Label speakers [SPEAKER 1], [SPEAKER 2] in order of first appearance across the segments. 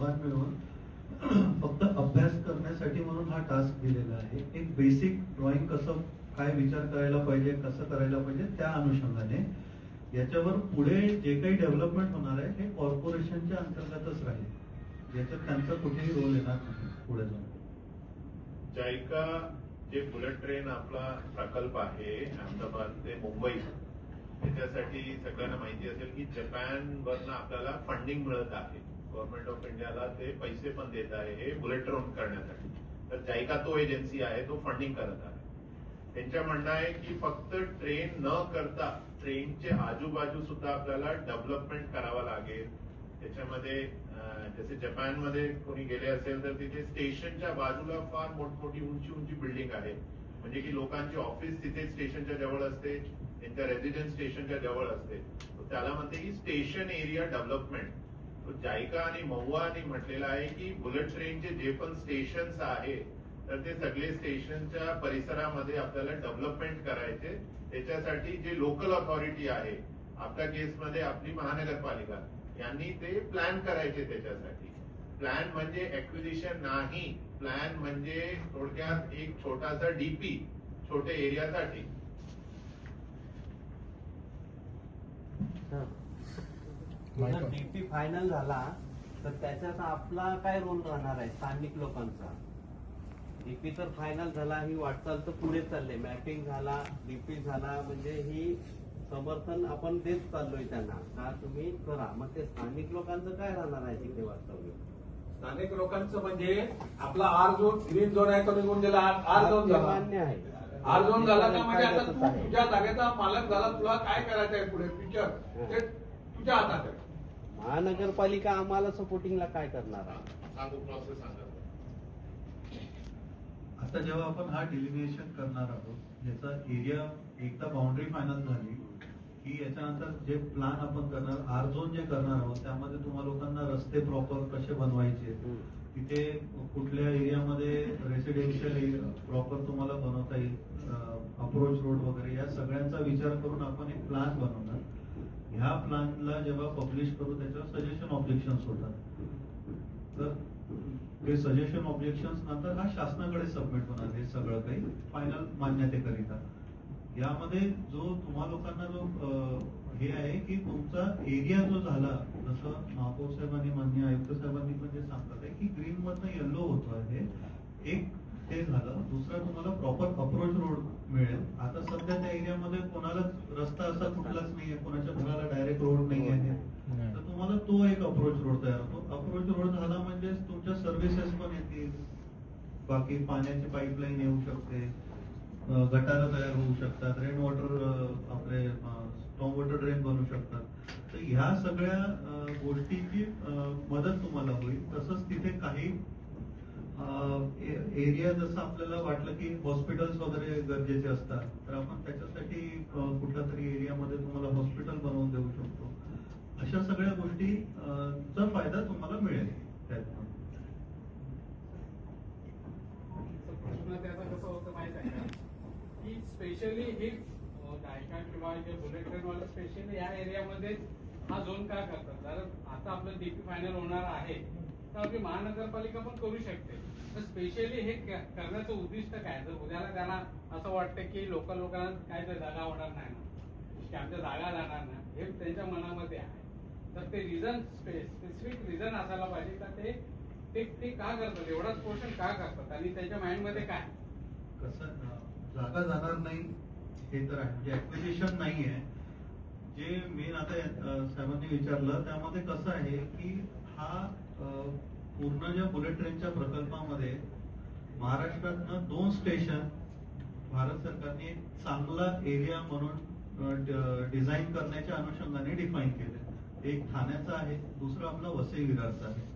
[SPEAKER 1] दोघां मिळून फक्त अभ्यास करण्यासाठी म्हणून हा टास्क दिलेला आहे. एक बेसिक ड्रॉइंग कसं काय विचार करायला पाहिजे, कसं करायला पाहिजे त्या अनुषंगाने याच्यावर पुढे जे काही डेव्हलपमेंट होणार आहे हे कॉर्पोरेशनच्या अंतर्गतच राहील. याच्यात त्यांचा कुठेही रोल येणार नाही पुढे जाऊन.
[SPEAKER 2] जायका जे बुलेट ट्रेन आपला प्रकल्प आहे अहमदाबाद ते मुंबई, त्याच्यासाठी सगळ्यांना माहिती असेल की जपान वरनं आपल्याला फंडिंग मिळत आहे. गव्हर्नमेंट ऑफ इंडियाला ते पैसे पण देत आहे हे बुलेट ट्रेन करण्यासाठी. तर जायका तो एजन्सी आहे तो फंडिंग करत आहे. त्यांचं म्हणणं आहे की फक्त ट्रेन न करता ट्रेनचे आजूबाजू सुद्धा आपल्याला डेव्हलपमेंट करावं लागेल. त्याच्यामध्ये जसे जपानमध्ये कोणी गेले असेल तर तिथे स्टेशनच्या बाजूला फार मोठमोठी उंची उंची बिल्डिंग आहे. म्हणजे की लोकांची ऑफिस तिथे स्टेशनच्या जवळ असते, त्यांच्या रेसिडेन्स स्टेशनच्या जवळ असते. त्याला म्हणते की स्टेशन एरिया डेव्हलपमेंट. जायका आणि महुआनी म्हटलेलं आहे की बुलेट ट्रेनचे जे पण स्टेशन्स आहे तर ते सगळे स्टेशनच्या परिसरामध्ये आपल्याला डेव्हलपमेंट करायचे. त्याच्यासाठी जे लोकल ऑथॉरिटी आहे, आपल्या केसमध्ये आपली महानगरपालिका, यांनी ते प्लॅन करायचे. त्याच्यासाठी प्लॅन म्हणजे ऍक्विजिशन नाही, प्लॅन म्हणजे थोडक्यात एक छोटासा डीपी छोटे एरियासाठी.
[SPEAKER 3] डीपी फायनल झाला तर त्याच्यात आपला काय रोल राहणार आहे स्थानिक लोकांचा? डीपी तर फायनल झाला, ही वाटचाल तर पुढे चालले, मॅपिंग झाला, डीपी झाला, म्हणजे ही समर्थन आपण देत चाललोय त्यांना का तुम्ही करा. मग ते स्थानिक लोकांचं काय राहणार आहे तिथे वास्तव्य?
[SPEAKER 4] स्थानिक लोकांचं म्हणजे आपला आर झोन ग्रीन झोन आहे तो निघून गेला, आर झोन झाला,
[SPEAKER 3] मान्य आहे.
[SPEAKER 4] आर झोन झाला का म्हणजे आता तू तुझ्या जागेचा मालक झाला, तुला काय करायचं आहे पुढे फ्युचर ते तुझ्या हातात आहे.
[SPEAKER 3] महानगरपालिका आम्हाला सपोर्टिंगला काय करणार आहे?
[SPEAKER 2] सांगू प्रोसेस सांगा.
[SPEAKER 1] आता जेव्हा आपण हा डिलिमिनेशन करणार आहोत, याचा एरिया एकदा बाउंड्री फायनल झाली की याच्यानंतर जे प्लॅन आपण करणार, आर झोन जे करणार आहोत त्यामध्ये तुम्हा लोकांना रस्ते प्रॉपर कसे बनवायचे, तिथे कुठल्या एरियामध्ये रेसिडेन्शियल प्रॉपर तुम्हाला बनवता येईल, अप्रोच रोड वगैरे, या सगळ्यांचा विचार करून आपण एक प्लॅन बनवणार. ह्या प्लॅनला जेव्हा पब्लिश करू त्याच्यावर सजेशन ऑब्जेक्शन्स होतात. तर ते सजेशन ऑब्जेक्शन्स नंतर हा शासनाकडे सबमिट होणार हे सगळं काही फायनल मान्यतेकरिता. यामध्ये जो तुम्हा लोकांना जो हे आहे की तुमचा एरिया जो झाला, जसं महापौर साहेबांनी माननीय आयुक्त साहेबांनी पण जे सांगतात आहे की ग्रीन मधनं येल्लो होतो आहे, एक ते झालं. दुसरं तुम्हाला प्रॉपर अप्रोच रोड मिळेल. आता सध्या त्या एरियामध्ये कोणालाच रस्ता असा कुठलाच नाहीये, कोणाच्या घराला डायरेक्ट रोड नाही आहे, तर तुम्हाला तो एक अप्रोच रोड तयार होतो. अप्रोच रोड झाला म्हणजे तुमच्या सर्व्हिसेस पण येतील, बाकी पाण्याची पाईपलाईन येऊ शकते, गटारं तयार होऊ शकतात, रेन वॉटर आपले स्टॉर्म वॉटर ड्रेन बनू शकतात. तर ह्या सगळ्या गोष्टींची मदत तुम्हाला होईल. तसंच तिथे काही एरिया जसं आपल्याला वाटलं की हॉस्पिटल्स वगैरे गरजेचे असतात, तर आपण त्याच्यासाठी कुठल्या तरी एरियामध्ये तुम्हाला हॉस्पिटल बनवून देऊ शकतो. अशा सगळ्या गोष्टीचा फायदा तुम्हाला मिळेल त्यातून.
[SPEAKER 5] प्रश्न त्याचा कसं होतं माहित आहे का की स्पेशली हे जायका किंवा जे बुलेट ट्रेन वाले स्पेशली या एरियामध्ये हा झोन का करतात? कारण आता आपलं डीपी फायनल होणार आहे तर आपली महानगरपालिका पण करू शकते. तर स्पेशली हे करण्याचं उद्दिष्ट काय? जर उद्याला त्यांना असं वाटतं की लोकांना काय तर जागा होणार नाही ना, की आमच्या जागा जाणार नाही, हे त्यांच्या मनामध्ये आहे. तर ते रिझन स्पेसिफिक रिझन असायला पाहिजे का ते का करतात, एवढाच पोर्शन का करतात आणि त्यांच्या माइंड मध्ये काय?
[SPEAKER 1] कसं जागा जाणार नाही हे तर आहे, म्हणजे ऍक्विजिशन नाहीये. जे मेन आता साहेबांनी विचारलं त्यामध्ये कसं आहे की हा पूर्ण ज्या बुलेट ट्रेनच्या प्रकल्पामध्ये महाराष्ट्रातनं 2 स्टेशन भारत सरकारने एक चांगला एरिया म्हणून डिझाईन करण्याच्या अनुषंगाने डिफाईन केले. एक ठाण्याचा आहे, दुसरा आपला वसई विरारचा आहे.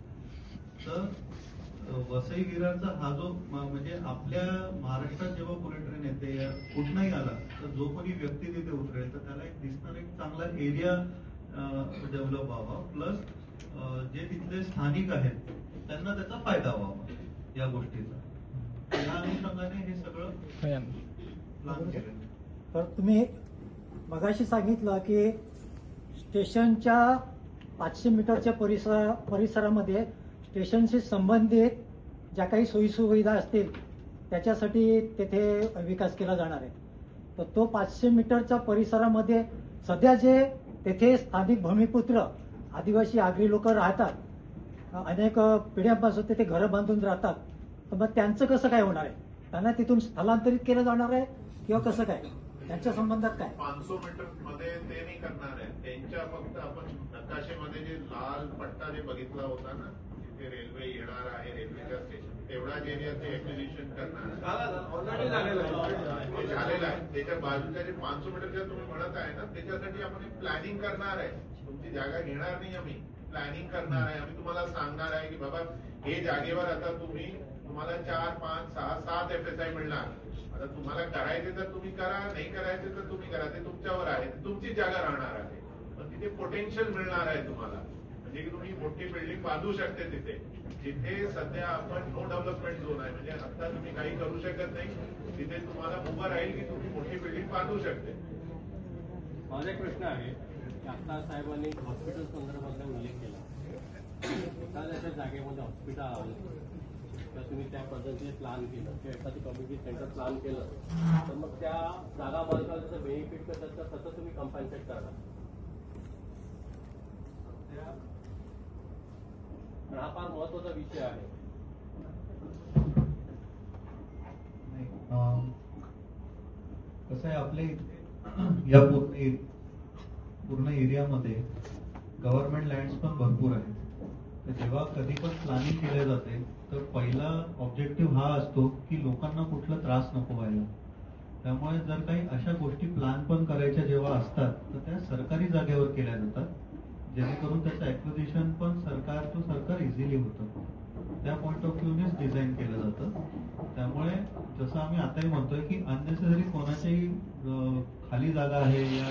[SPEAKER 1] तर वसई विरारचा हा जो म्हणजे आपल्या महाराष्ट्रात जेव्हा बुलेट ट्रेन येते कुठलाही आला तर जो कोणी व्यक्ती तिथे उतरेल तर त्याला एक दिसणार एक चांगला एरिया डेव्हलप व्हावा, प्लस जे तिथले स्थानिक आहेत त्यांना त्याचा फायदा व्हावा या गोष्टीचा. या अनुषंगाने हे सगळं प्लॅन केलं.
[SPEAKER 6] तर तुम्ही मगाशी सांगितलं की स्टेशनच्या 500 मीटरच्या परिसरामध्ये स्टेशनशी संबंधित ज्या काही सोयीसुविधा असतील त्याच्यासाठी तेथे विकास केला जाणार आहे. तर तो 500 मीटरच्या परिसरामध्ये सध्या जे तेथे स्थानिक भूमिपुत्र आदिवासी आगरी लोक राहतात, अनेक पिढ्यांपासून तेथे घरं बांधून राहतात, तर मग त्यांचं कसं काय होणार आहे? त्यांना तिथून स्थलांतरित केलं जाणार आहे किंवा कसं काय? त्यांच्या संबंधात काय?
[SPEAKER 2] 500 मीटर मध्ये ते नाही करणार आहे. त्यांच्या फक्त आपण नकाशेमध्ये जे लाल पट्टा जे बघितला होता ना, जिथे रेल्वे येणार आहे, रेल्वेच्या स्टेशन तेवढाच एरियाचे एक्विजिशन करणार आहे.
[SPEAKER 4] ऑलरेडी झालेलं आहे.
[SPEAKER 2] ते झालेलं आहे. त्याच्या बाजूच्या जे 500 मीटरच्या तुम्ही म्हणत आहे ना, त्याच्यासाठी आपण प्लॅनिंग करणार आहे. तुमची जागा घेणार नाही, आम्ही प्लॅनिंग करणार आहे. आम्ही तुम्हाला सांगणार आहे की बाबा हे जागेवर आता तुम्हाला 4, 5, 6, 7 FSI मिळणार. आता तुम्हाला करायचे तर तुम्ही करा, नाही करायचे तर तुम्ही करा, ते तुमच्यावर आहे. तुमची जागा राहणार आहे. पण तिथे पोटेन्शियल मिळणार आहे तुम्हाला, म्हणजे की तुम्ही मोठी बिल्डिंग बांधू शकते तिथे, जिथे सध्या आपण नो डेव्हलपमेंट झोन आहे. म्हणजे आता तुम्ही काही करू शकत नाही, तिथे तुम्हाला उभं राहील की तुम्ही मोठी बिल्डिंग बांधू शकते.
[SPEAKER 3] माझा एक प्रश्न आहे की आता साहेबांनी हॉस्पिटल संदर्भातला उल्लेख केला. एखाद्या जागेमध्ये हॉस्पिटल आलं तर तुम्ही त्या पद्धतीने प्लॅन केलं किंवा एखादं कम्युनिटी सेंटर प्लॅन केलं तर मग त्या जागा मालकाला त्याचं बेनिफिट त्याचं कसं तुम्ही कम्पन्सेट करणार? हा फार महत्वाचा विषय आहे.
[SPEAKER 1] कसं आहे, आपले या पूर्ण एरियामध्ये गव्हर्नमेंट लँड्स पण भरपूर आहेत. तर जेव्हा कधी पण प्लॅनिंग केले जाते तर पहिला ऑब्जेक्टिव्ह हा असतो की लोकांना कुठला त्रास नको व्हायला. त्यामुळे जर काही अशा गोष्टी प्लॅन पण करायच्या जेव्हा असतात तर त्या सरकारी जागेवर केल्या जातात, जेणेकरून त्याचं ॲक्विजिशन पण सरकार टू सरकार इझिली होतं. त्या पॉईंट ऑफ व्ह्यूनेच डिझाईन केलं जातं. त्यामुळे जसं आम्ही आताही म्हणतोय की अननेसेसरी कोणाच्याही खाली जागा आहे या